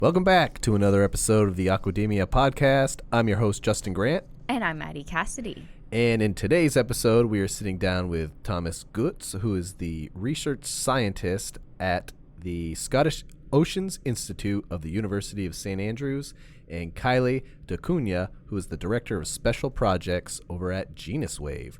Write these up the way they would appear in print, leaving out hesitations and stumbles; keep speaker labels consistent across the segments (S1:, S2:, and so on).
S1: Welcome back to another episode of the Aquademia podcast. I'm your host, Justin Grant.
S2: And I'm Maddie Cassidy.
S1: And in today's episode, we are sitting down with Thomas Götz, who is the research scientist at the Scottish Oceans Institute of the University of St. Andrews, and Kylie DaCunha, who is the director of special projects over at GenusWave.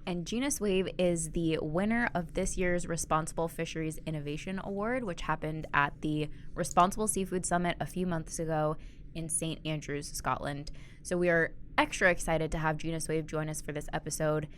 S2: And GenusWave is the winner of this year's Responsible Fisheries Innovation Award, which happened at the Responsible Seafood Summit a few months ago in St. Andrews, Scotland. So we are extra excited to have GenusWave join us for this episode.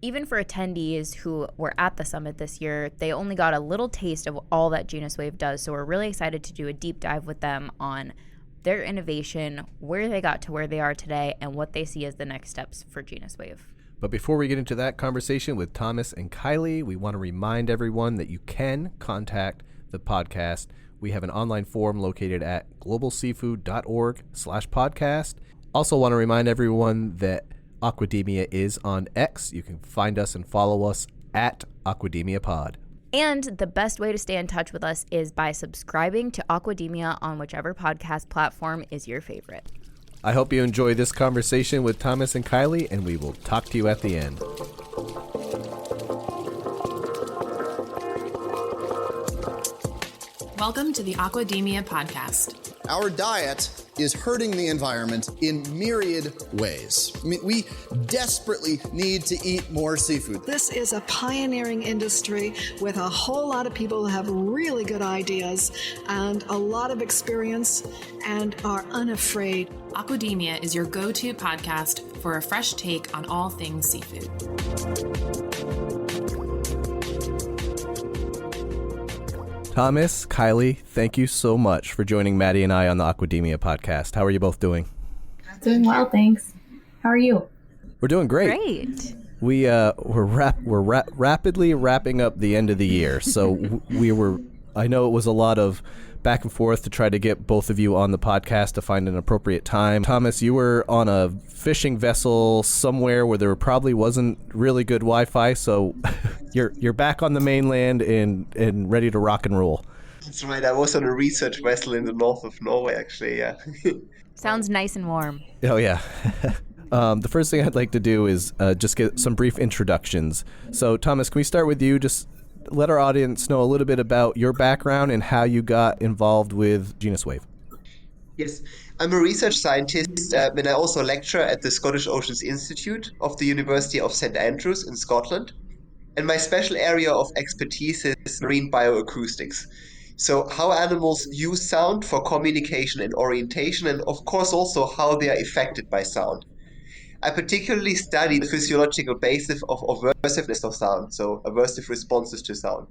S2: Even for attendees who were at the summit this year, they only got a little taste of all that GenusWave does. So we're really excited to do a deep dive with them on their innovation, where they got to where they are today, and what they see as the next steps for GenusWave.
S1: But before we get into that conversation with Thomas and Kylie, we want to remind everyone that you can contact the podcast. We have an online forum located at globalseafood.org/podcast. Also want to remind everyone that Aquademia is on X. You can find us and follow us at Aquademia Pod.
S2: And the best way to stay in touch with us is by subscribing to Aquademia on whichever podcast platform is your favorite.
S1: I hope you enjoy this conversation with Thomas and Kylie, and we will talk to you at the end.
S3: Welcome to the Aquademia podcast.
S4: Our diet is hurting the environment in myriad ways. I mean, we desperately need to eat more seafood.
S5: This is a pioneering industry with a whole lot of people who have really good ideas and a lot of experience and are unafraid.
S3: Aquademia is your go-to podcast for a fresh take on all things seafood.
S1: Thomas, Kylie, thank you so much for joining Maddie and I on the Aquademia podcast. How are you both doing?
S6: Doing well, thanks. How are you?
S1: We're doing great.
S2: Great.
S1: We're rapidly wrapping up the end of the year, so I know it was a lot of back and forth to try to get both of you on the podcast to find an appropriate time. Thomas, you were on a fishing vessel somewhere where there probably wasn't really good Wi-Fi, so you're back on the mainland and ready to rock and roll.
S7: That's right. I was on a research vessel in the north of Norway, actually. Yeah.
S2: Sounds nice and warm.
S1: Oh yeah. The first thing I'd like to do is just get some brief introductions. So Thomas, can we start with you? Just let our audience know a little bit about your background and how you got involved with GenusWave.
S7: Yes, I'm a research scientist and I also lecture at the Scottish Oceans Institute of the University of St. Andrews in Scotland. And my special area of expertise is marine bioacoustics. So how animals use sound for communication and orientation, and of course also how they are affected by sound. I particularly study the physiological basis of aversiveness of sound, so aversive responses to sound,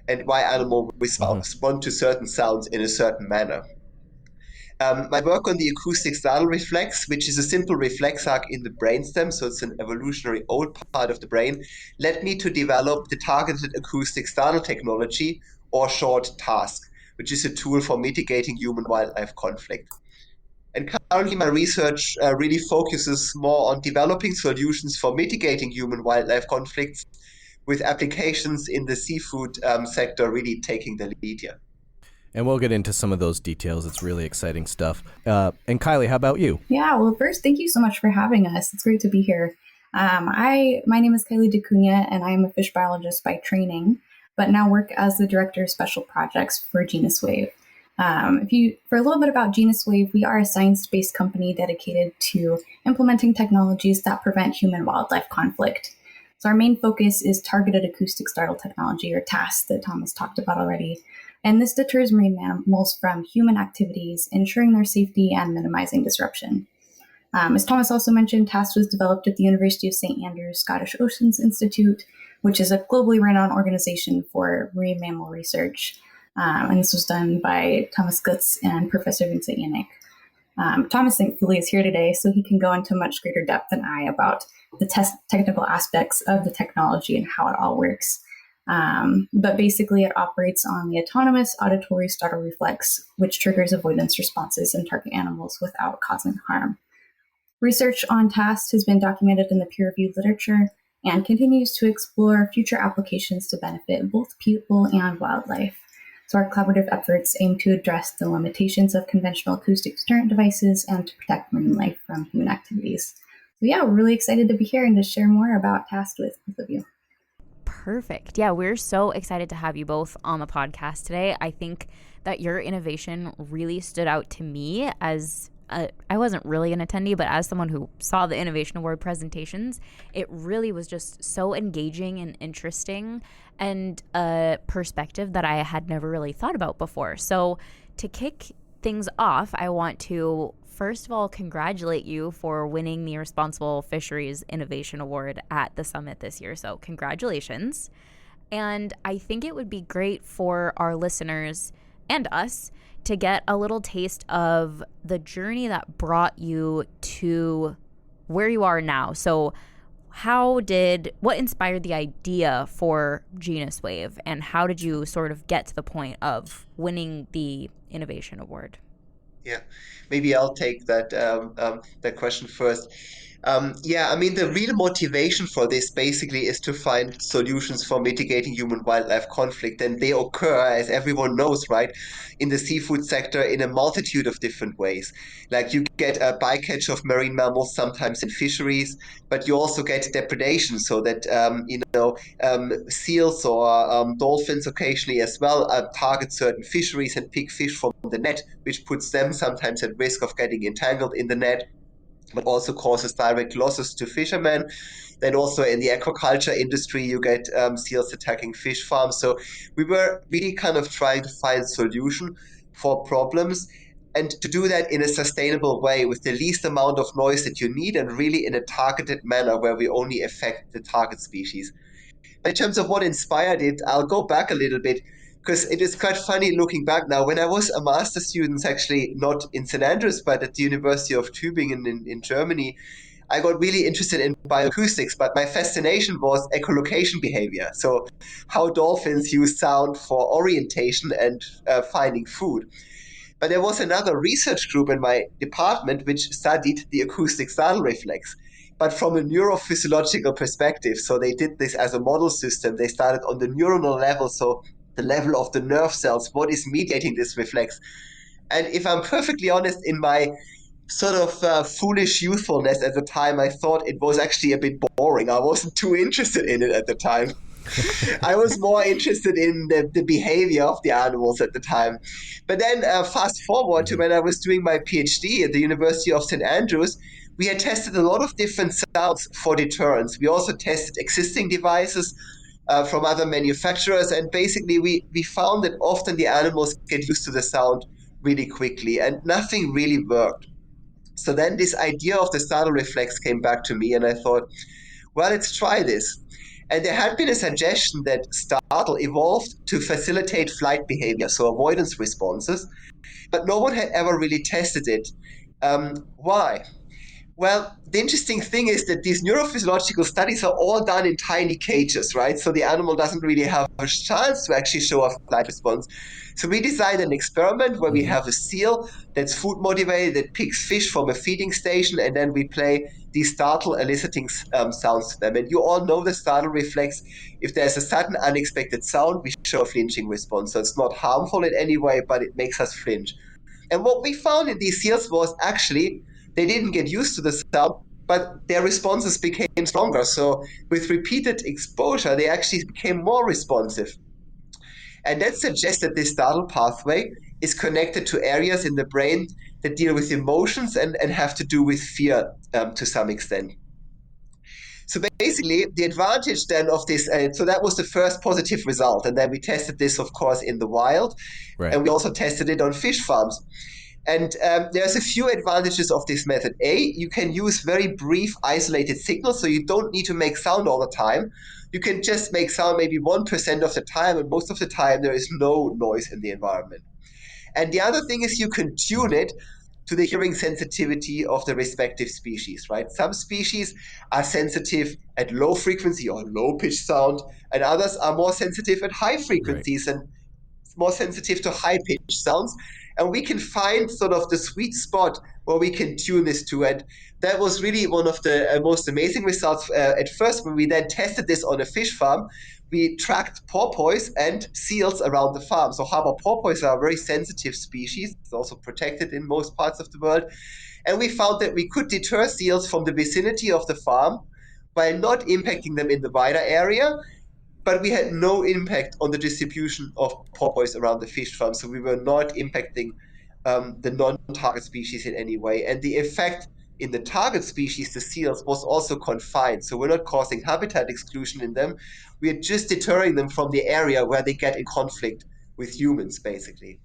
S7: and why animals respond to certain sounds in a certain manner. My work on the acoustic startle reflex, which is a simple reflex arc in the brainstem, so it's an evolutionary old part of the brain, led me to develop the targeted acoustic startle technology, or short TASC, which is a tool for mitigating human-wildlife conflict. And currently my research really focuses more on developing solutions for mitigating human-wildlife conflicts, with applications in the seafood sector really taking the lead here.
S1: And we'll get into some of those details. It's really exciting stuff. And Kylie, how about you?
S6: Yeah, well, first, thank you so much for having us. It's great to be here. My name is Kylie DaCunha, and I am a fish biologist by training, but now work as the director of special projects for GenusWave. For a little bit about GenusWave, we are a science-based company dedicated to implementing technologies that prevent human-wildlife conflict. So our main focus is targeted acoustic startle technology, or TASC, that Thomas talked about already. And this deters marine mammals from human activities, ensuring their safety and minimizing disruption. As Thomas also mentioned, TASC was developed at the University of St. Andrews Scottish Oceans Institute, which is a globally renowned organization for marine mammal research. And this was done by Thomas Götz and Professor Vincent Yannick. Thomas, thankfully, is here today, so he can go into much greater depth than I about the technical aspects of the technology and how it all works. But basically, it operates on the autonomous auditory startle reflex, which triggers avoidance responses in target animals without causing harm. Research on TASC has been documented in the peer-reviewed literature and continues to explore future applications to benefit both people and wildlife. So our collaborative efforts aim to address the limitations of conventional acoustic deterrent devices and to protect marine life from human activities. So yeah, we're really excited to be here and to share more about TAST with both of you.
S2: Perfect. Yeah, we're so excited to have you both on the podcast today. I think that your innovation really stood out to me as I wasn't really an attendee, but as someone who saw the Innovation Award presentations, it really was just so engaging and interesting and a perspective that I had never really thought about before. So to kick things off, I want to first of all congratulate you for winning the Responsible Fisheries Innovation Award at the summit this year. So congratulations. And I think it would be great for our listeners and us to get a little taste of the journey that brought you to where you are now. So what inspired the idea for GenusWave, and how did you sort of get to the point of winning the Innovation Award?
S7: Yeah, maybe I'll take that question first. The real motivation for this basically is to find solutions for mitigating human-wildlife conflict, and they occur, as everyone knows, right, in the seafood sector in a multitude of different ways. Like you get a bycatch of marine mammals sometimes in fisheries, but you also get depredation, so that seals or dolphins occasionally as well target certain fisheries and pick fish from the net, which puts them sometimes at risk of getting entangled in the net, but also causes direct losses to fishermen. Then also in the aquaculture industry, you get seals attacking fish farms. So we were really kind of trying to find solution for problems, and to do that in a sustainable way with the least amount of noise that you need, and really in a targeted manner where we only affect the target species. In terms of what inspired it, I'll go back a little bit, because it is quite funny looking back now. When I was a master student, actually not in St. Andrews, but at the University of Tübingen in Germany, I got really interested in bioacoustics, but my fascination was echolocation behavior. So how dolphins use sound for orientation and finding food. But there was another research group in my department which studied the acoustic startle reflex, but from a neurophysiological perspective. So they did this as a model system. They started on the neuronal level, so the level of the nerve cells, what is mediating this reflex. And if I'm perfectly honest, in my sort of foolish youthfulness at the time, I thought it was actually a bit boring. I wasn't too interested in it at the time. I was more interested in the behavior of the animals at the time. But then fast forward to when I was doing my PhD at the University of St. Andrews, we had tested a lot of different sounds for deterrence. We also tested existing devices from other manufacturers, and basically we found that often the animals get used to the sound really quickly, and nothing really worked. So then this idea of the startle reflex came back to me, and I thought, well, let's try this. And there had been a suggestion that startle evolved to facilitate flight behavior, so avoidance responses, but no one had ever really tested it. Why? Well, the interesting thing is that these neurophysiological studies are all done in tiny cages, right? So the animal doesn't really have a chance to actually show a flight response. So we designed an experiment where we have a seal that's food motivated, that picks fish from a feeding station, and then we play these startle eliciting sounds to them. And you all know the startle reflex. If there's a sudden unexpected sound, we show a flinching response. So it's not harmful in any way, but it makes us flinch. And what we found in these seals was actually they didn't get used to the sound, but their responses became stronger. So with repeated exposure, they actually became more responsive. And that suggests that this startle pathway is connected to areas in the brain that deal with emotions and have to do with fear to some extent. So basically, the advantage then of this, so that was the first positive result. And then we tested this, of course, in the wild. Right. And we also tested it on fish farms. And there's a few advantages of this method. A, you can use very brief isolated signals, so you don't need to make sound all the time. You can just make sound maybe 1% of the time, and most of the time there is no noise in the environment. And the other thing is you can tune it to the hearing sensitivity of the respective species, right? Some species are sensitive at low frequency or low pitch sound, and others are more sensitive at high frequencies and more sensitive to high pitch sounds. And we can find sort of the sweet spot or we can tune this to. And that was really one of the most amazing results. At first, when we then tested this on a fish farm, we tracked porpoise and seals around the farm. So harbor porpoise are a very sensitive species. It's also protected in most parts of the world. And we found that we could deter seals from the vicinity of the farm by not impacting them in the wider area, but we had no impact on the distribution of porpoise around the fish farm. So we were not impacting the non-target species in any way. And the effect in the target species, the seals, was also confined. So we're not causing habitat exclusion in them. We're just deterring them from the area where they get in conflict with humans, basically.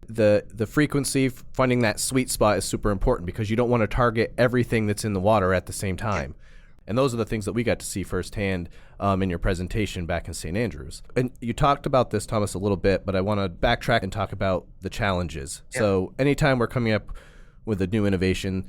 S1: The frequency, finding that sweet spot is super important because you don't want to target everything that's in the water at the same time. And those are the things that we got to see firsthand in your presentation back in St. Andrews. And you talked about this, Thomas, a little bit, but I want to backtrack and talk about the challenges. Yeah. So anytime we're coming up with a new innovation,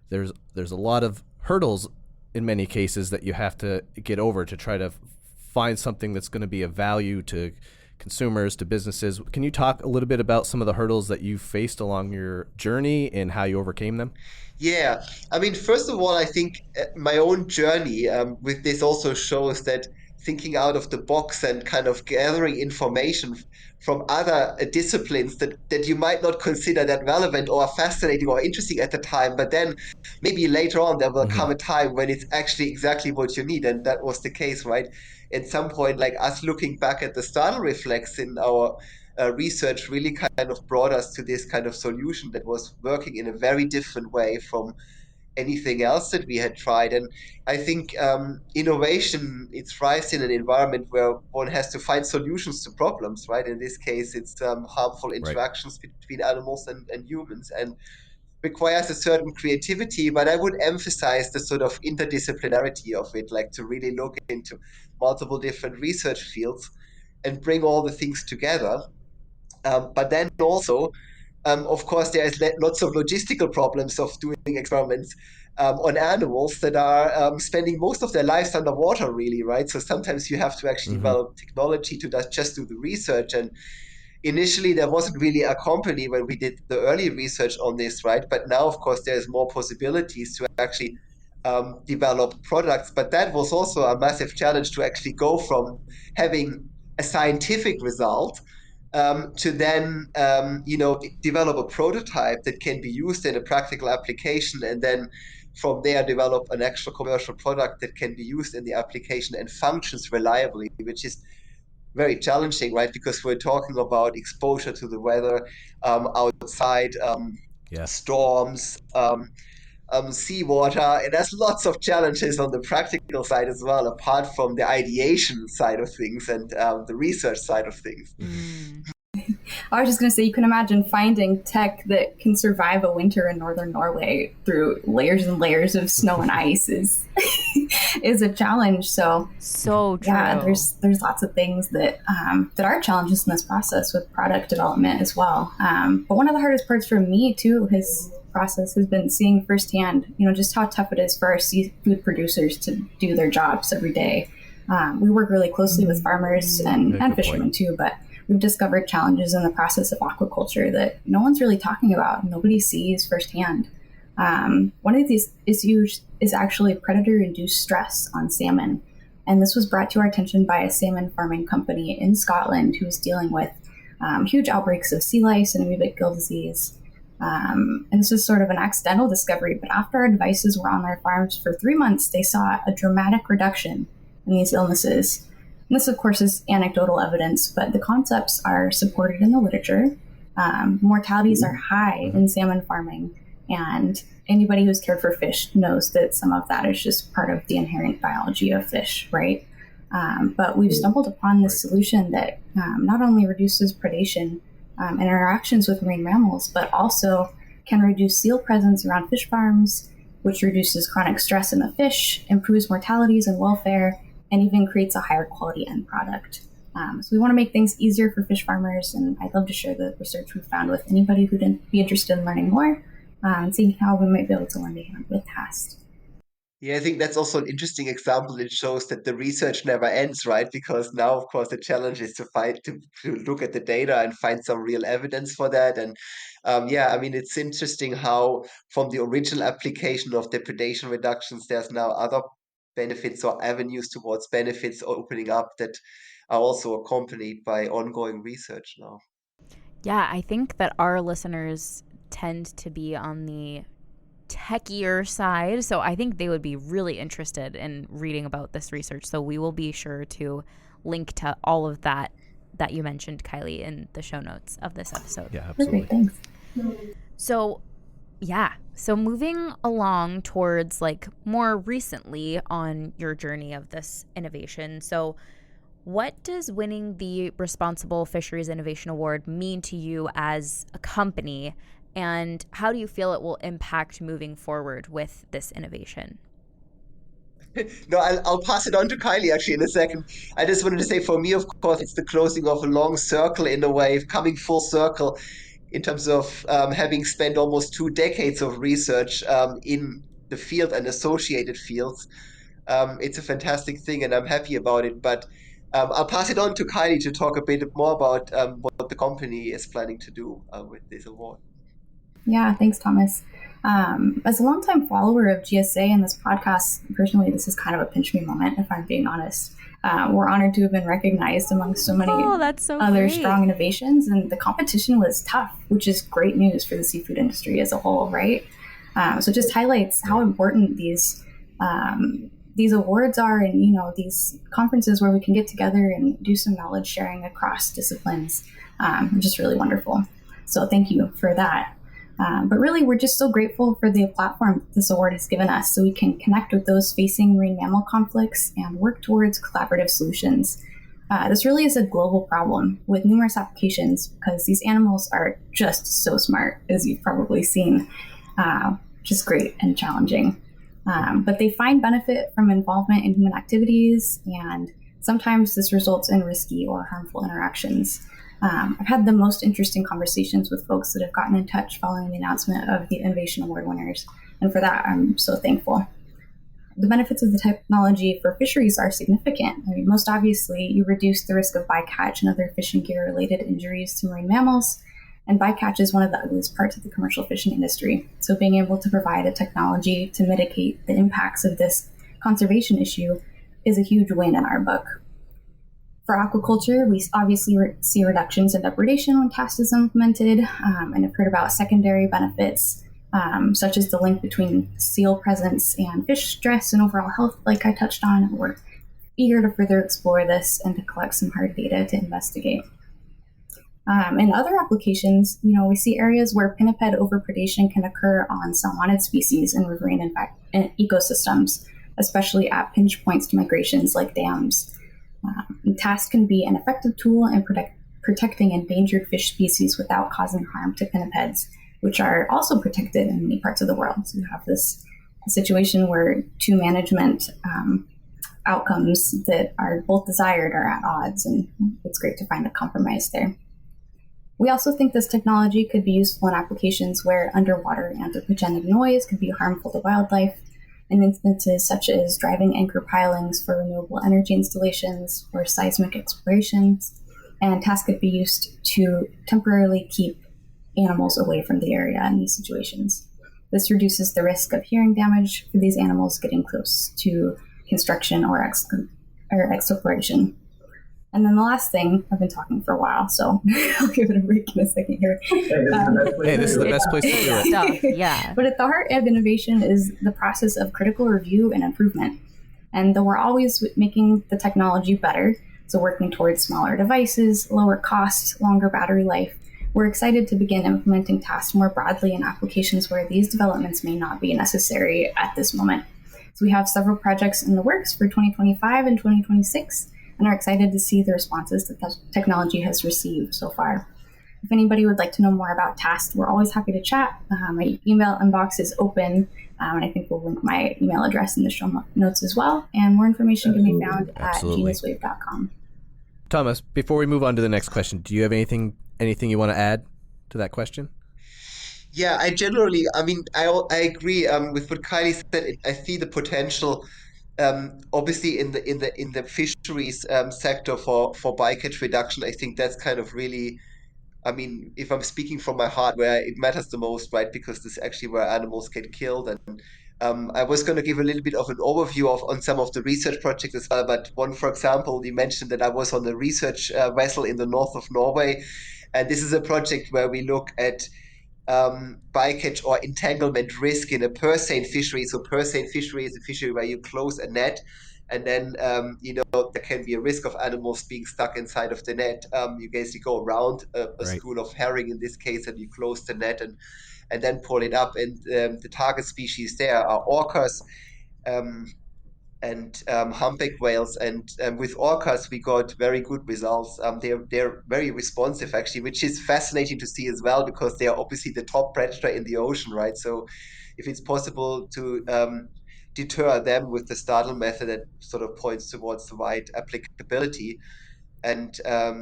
S1: there's a lot of hurdles in many cases that you have to get over to try to find something that's going to be of value to consumers, to businesses. Can you talk a little bit about some of the hurdles that you faced along your journey and how you overcame them?
S7: Yeah, I mean, first of all, I think my own journey with this also shows that thinking out of the box and kind of gathering information from other disciplines that you might not consider that relevant or fascinating or interesting at the time, but then maybe later on there will come a time when it's actually exactly what you need. And that was the case, right? At some point, like us looking back at the startle reflex in our research really kind of brought us to this kind of solution that was working in a very different way from anything else that we had tried. And I think innovation, it thrives in an environment where one has to find solutions to problems, right? In this case, it's harmful interactions between animals and humans, and requires a certain creativity, but I would emphasize the sort of interdisciplinarity of it, like to really look into multiple different research fields and bring all the things together. But then also, of course, there's lots of logistical problems of doing experiments on animals that are spending most of their lives underwater, really, right? So sometimes you have to actually develop technology to just do the research. And initially, there wasn't really a company when we did the early research on this, right? But now, of course, there's more possibilities to actually develop products. But that was also a massive challenge to actually go from having a scientific result to then, develop a prototype that can be used in a practical application, and then from there develop an actual commercial product that can be used in the application and functions reliably, which is very challenging, right? Because we're talking about exposure to the weather outside, storms, seawater, and there's lots of challenges on the practical side as well, apart from the ideation side of things and the research side of things.
S6: I was just going to say, you can imagine finding tech that can survive a winter in northern Norway through layers and layers of snow and ice is a challenge. So
S2: true.
S6: Yeah, there's lots of things that are challenges in this process with product development as well. But one of the hardest parts for me too, his process, has been seeing firsthand, just how tough it is for our seafood producers to do their jobs every day. We work really closely with farmers and fishermen too, but we've discovered challenges in the process of aquaculture that no one's really talking about. Nobody sees firsthand. One of these issues is actually predator-induced stress on salmon. And this was brought to our attention by a salmon farming company in Scotland who was dealing with huge outbreaks of sea lice and amoebic gill disease. And this was sort of an accidental discovery, but after our devices were on their farms for 3 months, they saw a dramatic reduction in these illnesses. And this, of course, is anecdotal evidence, but the concepts are supported in the literature. Mortalities are high in salmon farming, and anybody who's cared for fish knows that some of that is just part of the inherent biology of fish, right? But we've stumbled upon this solution that not only reduces predation and interactions with marine mammals, but also can reduce seal presence around fish farms, which reduces chronic stress in the fish, improves mortalities and welfare, and even creates a higher quality end product. So we want to make things easier for fish farmers, and I'd love to share the research we found with anybody who'd be interested in learning more and seeing how we might be able to lend a hand with TAST.
S7: Yeah, I think that's also an interesting example. It shows that the research never ends, right? Because now, of course, the challenge is to look at the data and find some real evidence for that. And yeah, I mean, it's interesting how from the original application of depredation reductions, there's now other benefits or avenues towards benefits opening up that are also accompanied by ongoing research now.
S2: Yeah, I think that our listeners tend to be on the techier side, so I think they would be really interested in reading about this research. So we will be sure to link to all of that you mentioned, Kylie, in the show notes of this episode.
S1: Yeah, absolutely.
S6: Perfect, thanks.
S2: So moving along towards like more recently on your journey of this innovation. So what does winning the Responsible Fisheries Innovation Award mean to you as a company? And how do you feel it will impact moving forward with this innovation?
S7: No, I'll pass it on to Kylie actually in a second. I just wanted to say for me, of course, it's the closing of a long circle in a way, coming full circle in terms of having spent almost 2 decades of research in the field and associated fields. It's a fantastic thing and I'm happy about it. But I'll pass it on to Kylie to talk a bit more about what the company is planning to do with this award.
S6: Yeah, thanks, Thomas. As a longtime follower of GSA and this podcast, personally, this is kind of a pinch me moment, if I'm being honest. We're honored to have been recognized among so many other strong innovations, and the competition was tough, which is great news for the seafood industry as a whole, right? So it just highlights how important these awards are, and these conferences where we can get together and do some knowledge sharing across disciplines, which is really wonderful. So thank you for that. But really, we're just so grateful for the platform this award has given us so we can connect with those facing marine mammal conflicts and work towards collaborative solutions. This really is a global problem with numerous applications because these animals are just so smart, as you've probably seen, which is great and challenging. But they find benefit from involvement in human activities, and sometimes this results in risky or harmful interactions. I've had the most interesting conversations with folks that have gotten in touch following the announcement of the Innovation Award winners, and for that, I'm so thankful. The benefits of the technology for fisheries are significant. I mean, most obviously, you reduce the risk of bycatch and other fishing gear-related injuries to marine mammals, and bycatch is one of the ugliest parts of the commercial fishing industry. So being able to provide a technology to mitigate the impacts of this conservation issue is a huge win in our book. For aquaculture, we obviously see reductions in depredation when TAST is implemented, and have heard about secondary benefits, such as the link between seal presence and fish stress and overall health, like I touched on. We're eager to further explore this and to collect some hard data to investigate. In other applications, we see areas where pinniped overpredation can occur on salmonid species in riverine ecosystems, especially at pinch points to migrations like dams. TAST can be an effective tool in protecting endangered fish species without causing harm to pinnipeds, which are also protected in many parts of the world. So you have this situation where two management outcomes that are both desired are at odds, and it's great to find a compromise there. We also think this technology could be useful in applications where underwater anthropogenic noise could be harmful to wildlife, in instances such as driving anchor pilings for renewable energy installations or seismic explorations, and TAST could be used to temporarily keep animals away from the area in these situations. This reduces the risk of hearing damage for these animals getting close to construction or exploration. And then the last thing, I've been talking for a while, so I'll give it a break in a second here.
S1: Hey, this is the best place to do it.
S2: Yeah.
S6: But at the heart of innovation is the process of critical review and improvement. And though we're always making the technology better, so working towards smaller devices, lower cost, longer battery life, we're excited to begin implementing TAST more broadly in applications where these developments may not be necessary at this moment. So we have several projects in the works for 2025 and 2026, and are excited to see the responses that the technology has received so far. If anybody would like to know more about TAST, we're always happy to chat. My email inbox is open, and I think we'll link my email address in the show notes as well. And more information can be found at GenusWave.com.
S1: Thomas, before we move on to the next question, do you have anything you want to add to that question?
S7: Yeah, I agree with what Kylie said. I see the potential, obviously in the fisheries sector for bycatch reduction. I think that's kind of really, I mean, if I'm speaking from my heart, where it matters the most, right? Because this is actually where animals get killed. And I was going to give a little bit of an overview of on some of the research projects as well. But one, for example, you mentioned that I was on a research vessel in the north of Norway, and this is a project where we look at bycatch or entanglement risk in a purseine fishery. So purseine fishery is a fishery where you close a net, and then there can be a risk of animals being stuck inside of the net. You basically go around a
S1: Right.
S7: school of herring in this case, and you close the net and then pull it up. And the target species there are orcas. Um, and humpback whales. And with orcas, we got very good results. They're very responsive actually, which is fascinating to see as well because they are obviously the top predator in the ocean, right? So if it's possible to deter them with the startle method, that sort of points towards the right applicability. And I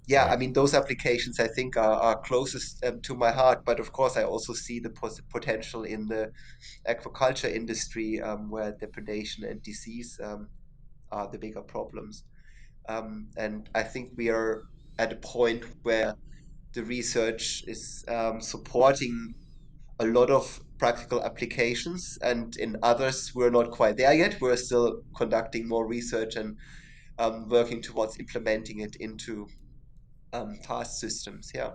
S1: Right.
S7: mean, those applications I think are closest to my heart. But of course, I also see the potential in the aquaculture industry, where depredation and disease are the bigger problems. And I think we are at a point where the research is supporting a lot of practical applications, and in others, we're not quite there yet. We're still conducting more research and working towards implementing it into task systems. Yeah.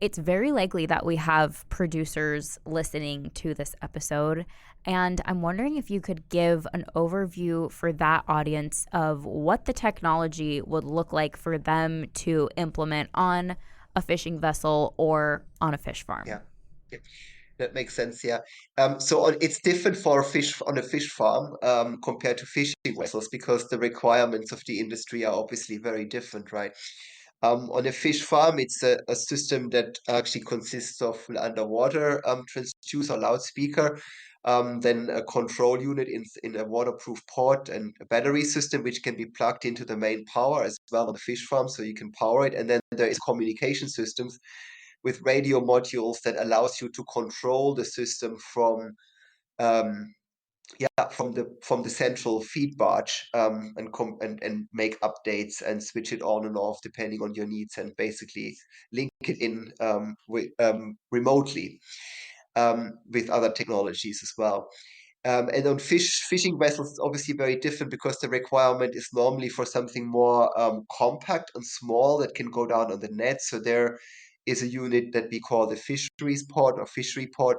S2: It's very likely that we have producers listening to this episode. And I'm wondering if you could give an overview for that audience of what the technology would look like for them to implement on a fishing vessel or on a fish farm.
S7: Yeah. Yeah. That makes sense, yeah. It's different for a fish on a fish farm compared to fishing vessels because the requirements of the industry are obviously very different, right? On a fish farm, it's a system that actually consists of an underwater transducer loudspeaker, then a control unit in a waterproof pod, and a battery system which can be plugged into the main power as well on the fish farm, so you can power it. And then there is communication systems with radio modules that allows you to control the system um, from the central feed barge, and make updates and switch it on and off depending on your needs, and basically link it in remotely with other technologies as well. And on fishing vessels, it's obviously very different because the requirement is normally for something more compact and small that can go down on the net. So there is a unit that we call the fisheries pod or fishery pod,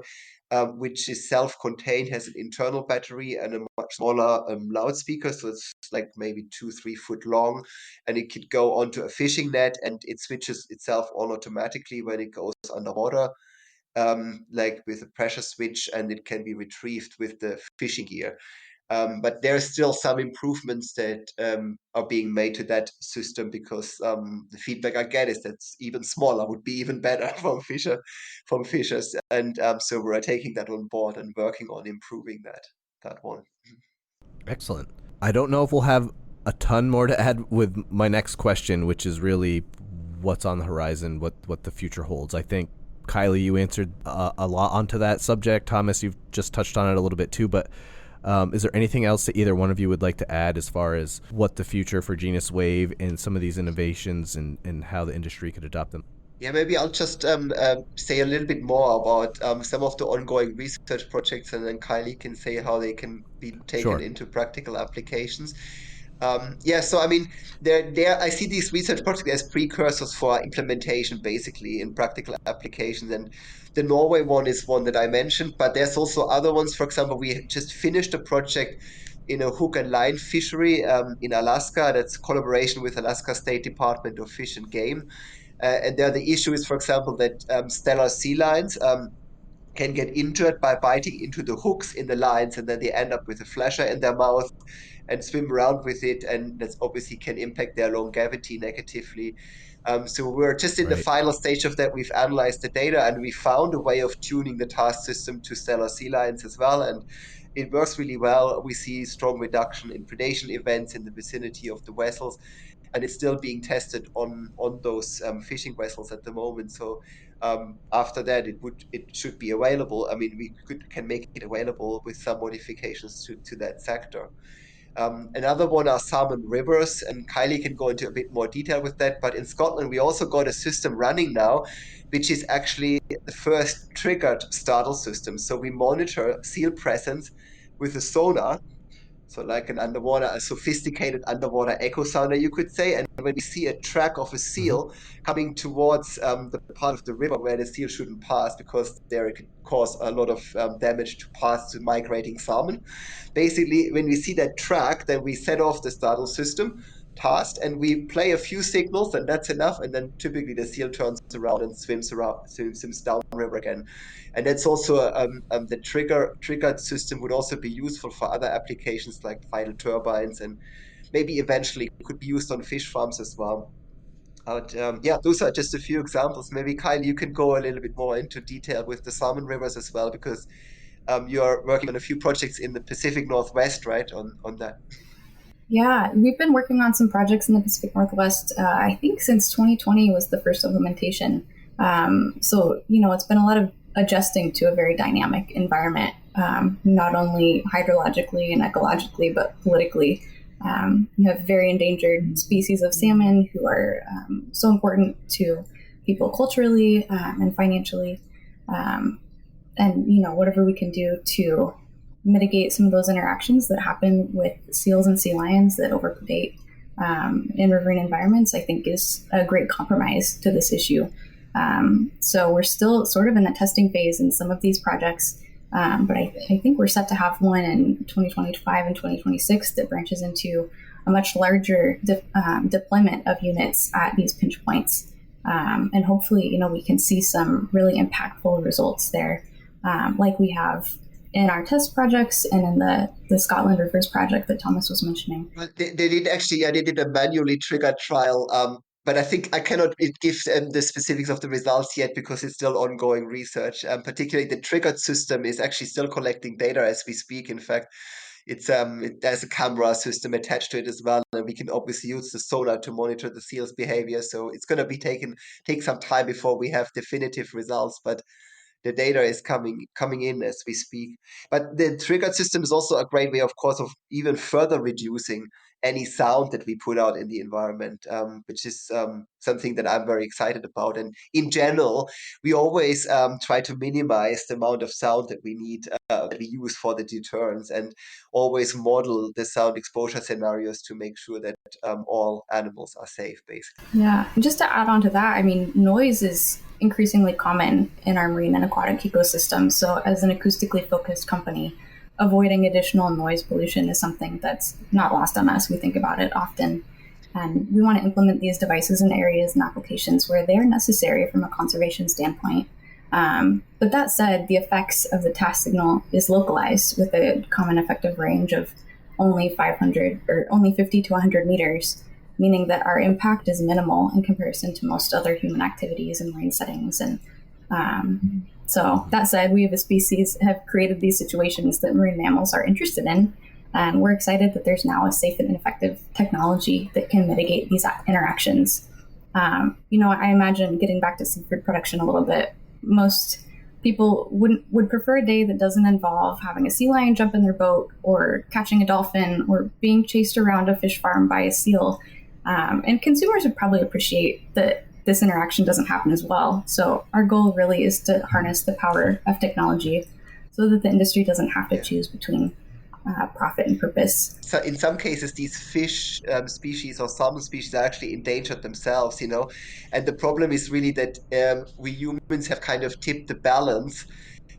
S7: which is self-contained, has an internal battery and a much smaller loudspeaker. So it's like maybe 2-3 foot long, and it could go onto a fishing net, and it switches itself on automatically when it goes underwater, like with a pressure switch, and it can be retrieved with the fishing gear. But there are still some improvements that are being made to that system because the feedback I get is that's even smaller would be even better from fishers, and so we're taking that on board and working on improving that one.
S1: Excellent. I don't know if we'll have a ton more to add with my next question, which is really what's on the horizon, what the future holds. I think, Kylie, you answered a lot onto that subject. Thomas, you've just touched on it a little bit too, but is there anything else that either one of you would like to add as far as what the future for GenusWave and some of these innovations and how the industry could adopt them?
S7: Yeah, maybe I'll just say a little bit more about some of the ongoing research projects, and then Kylie can say how they can be taken
S1: Sure.
S7: into practical applications. So I mean, there I see these research projects as precursors for implementation, basically in practical applications. And the Norway one is one that I mentioned, but there's also other ones. For example, we just finished a project in a hook and line fishery in Alaska. That's collaboration with Alaska State Department of Fish and Game. And there the issue is, for example, that stellar sea lions can get injured by biting into the hooks in the lines, and then they end up with a flasher in their mouth and swim around with it, and that obviously can impact their longevity negatively. So we're just in the
S1: Right.
S7: final stage of that. We've analyzed the data, and we found a way of tuning the task system to stellar sea lions as well, and it works really well. We see strong reduction in predation events in the vicinity of the vessels, and it's still being tested on those fishing vessels at the moment. So after that, it should be available. I mean, we can make it available with some modifications to that sector. Another one are salmon rivers, and Kylie can go into a bit more detail with that. But in Scotland, we also got a system running now, which is actually the first triggered startle system. So we monitor seal presence with a sonar, so like a sophisticated underwater echo sounder, you could say. And when we see a track of a seal coming towards the part of the river where the seal shouldn't pass, because there it could cause a lot of damage to pass to migrating salmon. Basically, when we see that track, then we set off the startle system tasked, and we play a few signals, and that's enough. And then typically the seal turns around and swims downriver again. And that's also the triggered system would also be useful for other applications like tidal turbines, and maybe eventually could be used on fish farms as well. But yeah, those are just a few examples. Maybe Kyle, you can go a little bit more into detail with the salmon rivers as well, because you're working on a few projects in the Pacific Northwest, right? On that.
S6: Yeah, we've been working on some projects in the Pacific Northwest. I think since 2020 was the first implementation. So, it's been a lot of adjusting to a very dynamic environment, not only hydrologically and ecologically, but politically. You have very endangered species of salmon who are so important to people culturally and financially. And, whatever we can do to mitigate some of those interactions that happen with seals and sea lions that overpredate in riverine environments, I think is a great compromise to this issue. So we're still sort of in the testing phase in some of these projects, but I think we're set to have one in 2025 and 2026 that branches into a much larger deployment of units at these pinch points. And hopefully, we can see some really impactful results there, like we have in our test projects and in the Scotland Rivers project that Thomas was mentioning.
S7: Well, they did actually, yeah, they did a manually triggered trial, but I think I cannot give the specifics of the results yet because it's still ongoing research. Particularly the triggered system is actually still collecting data as we speak. In fact, there's a camera system attached to it as well, and we can obviously use the sonar to monitor the seal's behavior. So it's going to take some time before we have definitive results, but the data is coming in as we speak. But the triggered system is also a great way, of course, of even further reducing any sound that we put out in the environment, which is something that I'm very excited about. And in general, we always try to minimize the amount of sound that we need, that we use for the deterrence, and always model the sound exposure scenarios to make sure that all animals are safe, basically.
S6: Yeah, and just to add on to that, I mean, noise is increasingly common in our marine and aquatic ecosystems. So as an acoustically focused company, avoiding additional noise pollution is something that's not lost on us. We think about it often. And we want to implement these devices in areas and applications where they're necessary from a conservation standpoint. But that said, the effects of the task signal is localized with a common effective range of only 500 or only 50 to 100 meters, meaning that our impact is minimal in comparison to most other human activities in marine settings. And so that said, we as a species have created these situations that marine mammals are interested in. And we're excited that there's now a safe and effective technology that can mitigate these interactions. I imagine, getting back to seafood production a little bit, most people would prefer a day that doesn't involve having a sea lion jump in their boat or catching a dolphin or being chased around a fish farm by a seal. And consumers would probably appreciate that this interaction doesn't happen as well. So our goal really is to harness the power of technology so that the industry doesn't have to choose between profit and purpose.
S7: So in some cases, these fish species or salmon species are actually endangered themselves, and the problem is really that we humans have kind of tipped the balance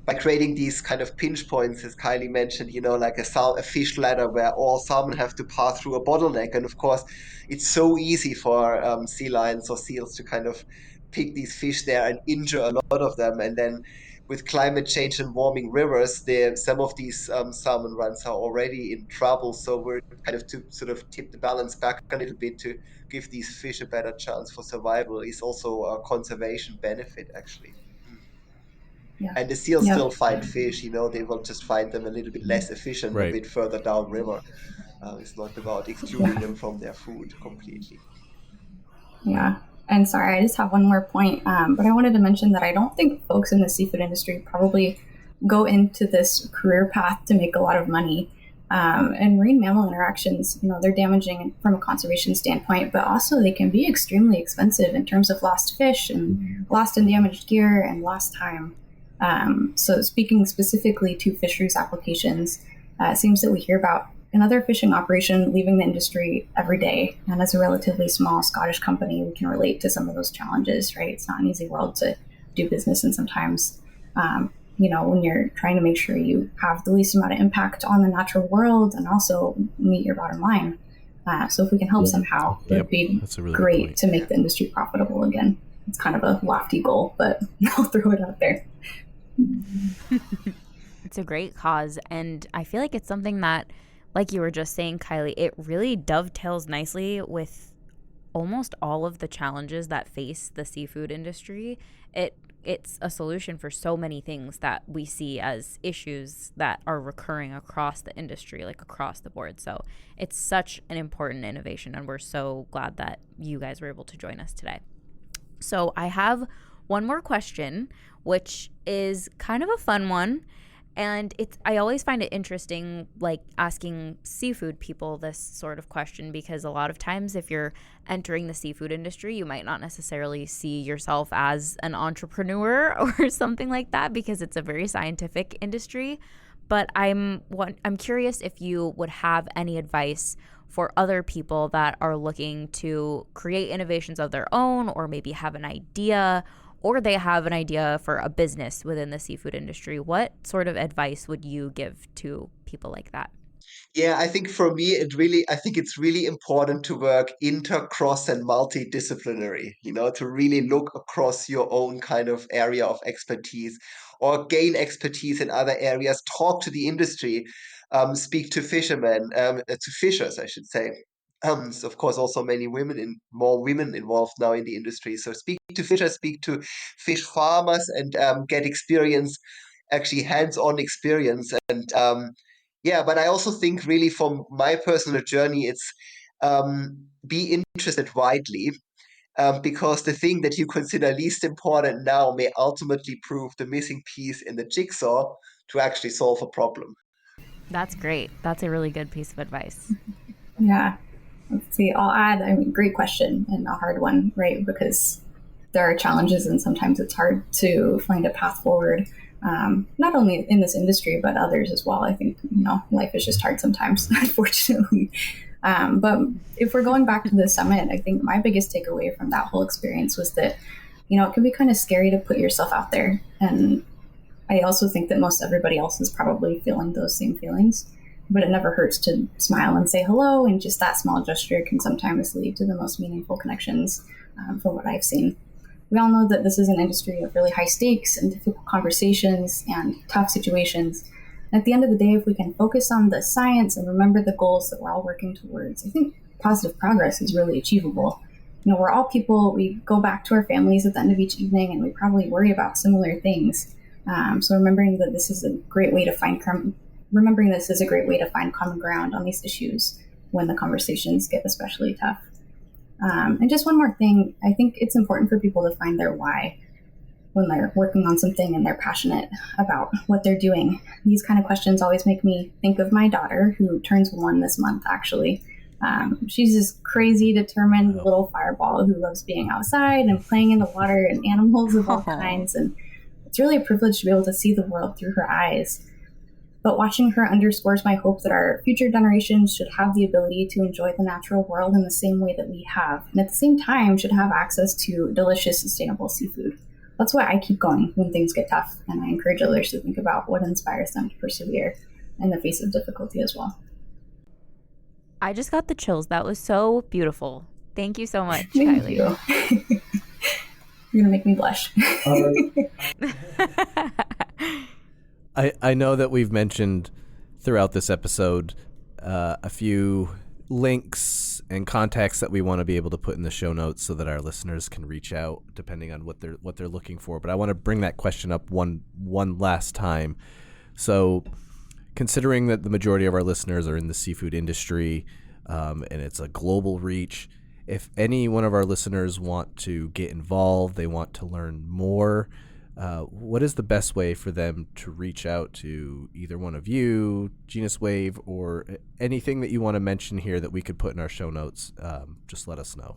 S7: by creating these kind of pinch points, as Kylie mentioned, like a fish ladder where all salmon have to pass through a bottleneck. And of course, it's so easy for sea lions or seals to kind of pick these fish there and injure a lot of them. And then with climate change and warming rivers, some of these salmon runs are already in trouble. So we're kind of to sort of tip the balance back a little bit to give these fish a better chance for survival. Is also a conservation benefit, actually.
S6: Yeah.
S7: And the seals still find fish, they will just find them a little bit less efficient, a bit further downriver. It's not about excluding them from their food completely.
S6: Yeah. And sorry, I just have one more point, but I wanted to mention that I don't think folks in the seafood industry probably go into this career path to make a lot of money. And marine mammal interactions, they're damaging from a conservation standpoint, but also they can be extremely expensive in terms of lost fish and lost and damaged gear and lost time. So speaking specifically to fisheries applications, it seems that we hear about another fishing operation leaving the industry every day. And as a relatively small Scottish company, we can relate to some of those challenges, right? It's not an easy world to do business in sometimes. When you're trying to make sure you have the least amount of impact on the natural world and also meet your bottom line. So if we can help somehow, it would be really great to make the industry profitable again. It's kind of a lofty goal, but I'll throw it out there.
S2: It's a great cause. And I feel like it's something that, like you were just saying, Kylie, it really dovetails nicely with almost all of the challenges that face the seafood industry. It's a solution for so many things that we see as issues that are recurring across the industry, like across the board. So it's such an important innovation, and we're so glad that you guys were able to join us today. So I have one more question, which is kind of a fun one. And I always find it interesting, like asking seafood people this sort of question, because a lot of times if you're entering the seafood industry, you might not necessarily see yourself as an entrepreneur or something like that, because it's a very scientific industry. But I'm curious if you would have any advice for other people that are looking to create innovations of their own, or maybe have an idea, or they have an idea for a business within the seafood industry. What sort of advice would you give to people like that?
S7: Yeah, I think for me, I think it's really important to work cross and multidisciplinary, to really look across your own kind of area of expertise or gain expertise in other areas, talk to the industry, speak to fishermen, to fishers, I should say. So of course, also more women involved now in the industry. So speak to fishers, speak to fish farmers, and get experience, actually hands-on experience. And but I also think really from my personal journey, it's be interested widely. Because the thing that you consider least important now may ultimately prove the missing piece in the jigsaw to actually solve a problem.
S2: That's great. That's a really good piece of advice.
S6: Yeah. Let's see, I'll add, great question and a hard one, right? Because there are challenges and sometimes it's hard to find a path forward, not only in this industry, but others as well. I think, life is just hard sometimes, unfortunately. But if we're going back to the summit, I think my biggest takeaway from that whole experience was that, it can be kind of scary to put yourself out there. And I also think that most everybody else is probably feeling those same feelings. But it never hurts to smile and say hello, and just that small gesture can sometimes lead to the most meaningful connections, from what I've seen. We all know that this is an industry of really high stakes and difficult conversations and tough situations. And at the end of the day, if we can focus on the science and remember the goals that we're all working towards, I think positive progress is really achievable. We're all people. We go back to our families at the end of each evening, and we probably worry about similar things. So remembering this is a great way to find common ground on these issues when the conversations get especially tough. And just one more thing, I think it's important for people to find their why when they're working on something and they're passionate about what they're doing. These kind of questions always make me think of my daughter, who turns 1 this month, actually. She's this crazy, determined little fireball who loves being outside and playing in the water and animals of all kinds. And it's really a privilege to be able to see the world through her eyes. But watching her underscores my hope that our future generations should have the ability to enjoy the natural world in the same way that we have, and at the same time should have access to delicious, sustainable seafood. That's why I keep going when things get tough, and I encourage others to think about what inspires them to persevere in the face of difficulty as well.
S2: I just got the chills. That was so beautiful. Thank you so much,
S6: Thank
S2: Kylie.
S6: You. You're going to make me blush.
S1: I know that we've mentioned throughout this episode a few links and contacts that we want to be able to put in the show notes so that our listeners can reach out depending on what they're looking for. But I want to bring that question up one last time. So considering that the majority of our listeners are in the seafood industry, and it's a global reach, if any one of our listeners want to get involved, they want to learn more, what is the best way for them to reach out to either one of you, GenusWave, or anything that you want to mention here that we could put in our show notes? Just let us know.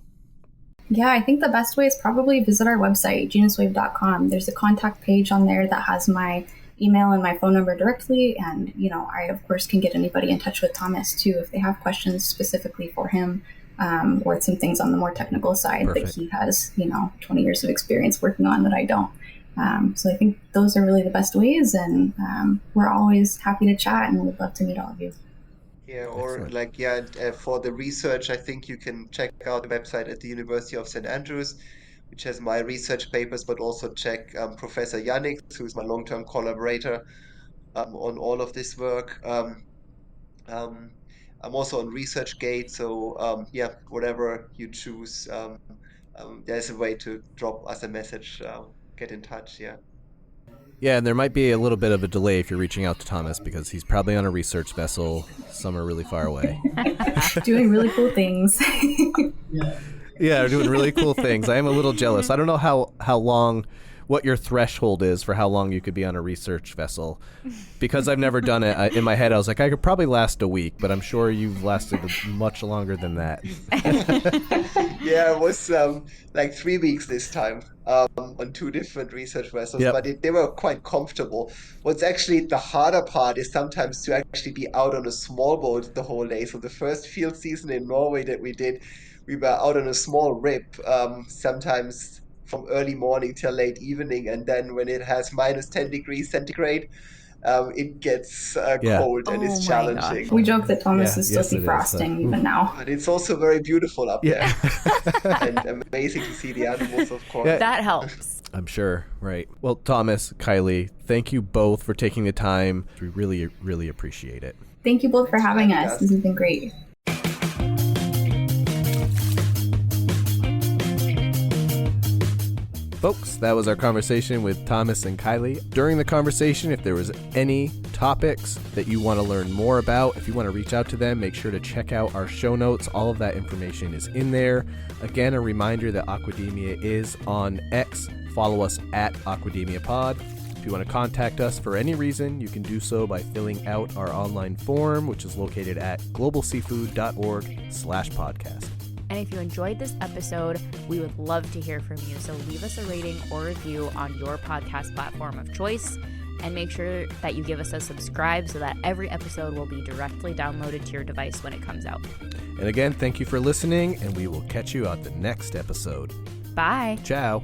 S6: Yeah, I think the best way is probably visit our website, GenusWave.com. There's a contact page on there that has my email and my phone number directly. And, I, of course, can get anybody in touch with Thomas, too, if they have questions specifically for him, or some things on the more technical side
S1: Perfect.
S6: that he has, 20 years of experience working on that I don't. So I think those are really the best ways. And we're always happy to chat and we'd love to meet all of you.
S7: Yeah, or
S1: Excellent.
S7: for the research, I think you can check out the website at the University of St. Andrews, which has my research papers, but also check Professor Yannick, who's my long-term collaborator on all of this work. I'm also on ResearchGate, so whatever you choose, there's a way to drop us a message, get in touch, yeah.
S1: Yeah, and there might be a little bit of a delay if you're reaching out to Thomas because he's probably on a research vessel somewhere really far away.
S6: Doing really cool things.
S1: Yeah, they're doing really cool things. I am a little jealous. I don't know how long, what your threshold is for how long you could be on a research vessel. Because I've never done it, in my head I was like, I could probably last a week, but I'm sure you've lasted much longer than that.
S7: Yeah, it was like 3 weeks this time on 2 different research vessels,
S1: Yep.
S7: but they were quite comfortable. What's actually the harder part is sometimes to actually be out on a small boat the whole day. So the first field season in Norway that we did, we were out on a small rip, sometimes from early morning till late evening, and then when it has minus 10 degrees centigrade, it gets cold and it's
S2: Oh my
S7: challenging.
S2: gosh.
S6: We joke that Thomas
S1: Yeah,
S6: is still
S1: yes, it is.
S6: defrosting even now.
S7: But it's also very beautiful up
S1: Yeah.
S7: there and amazing to see the animals, of course.
S1: Yeah.
S2: That helps.
S1: I'm sure, right. Well, Thomas, Kylie, thank you both for taking the time. We really, really appreciate it.
S6: Thank you both for having
S7: having
S6: us.
S7: us.
S6: This has been great.
S1: Folks, that was our conversation with Thomas and Kylie. During the conversation, if there was any topics that you want to learn more about, if you want to reach out to them, make sure to check out our show notes. All of that information is in there. Again, a reminder that Aquademia is on X. Follow us at Aquademia Pod. If you want to contact us for any reason, you can do so by filling out our online form, which is located at globalseafood.org/podcast.
S2: And if you enjoyed this episode, we would love to hear from you. So leave us a rating or review on your podcast platform of choice. And make sure that you give us a subscribe so that every episode will be directly downloaded to your device when it comes out.
S1: And again, thank you for listening, and we will catch you on the next episode.
S2: Bye.
S1: Ciao.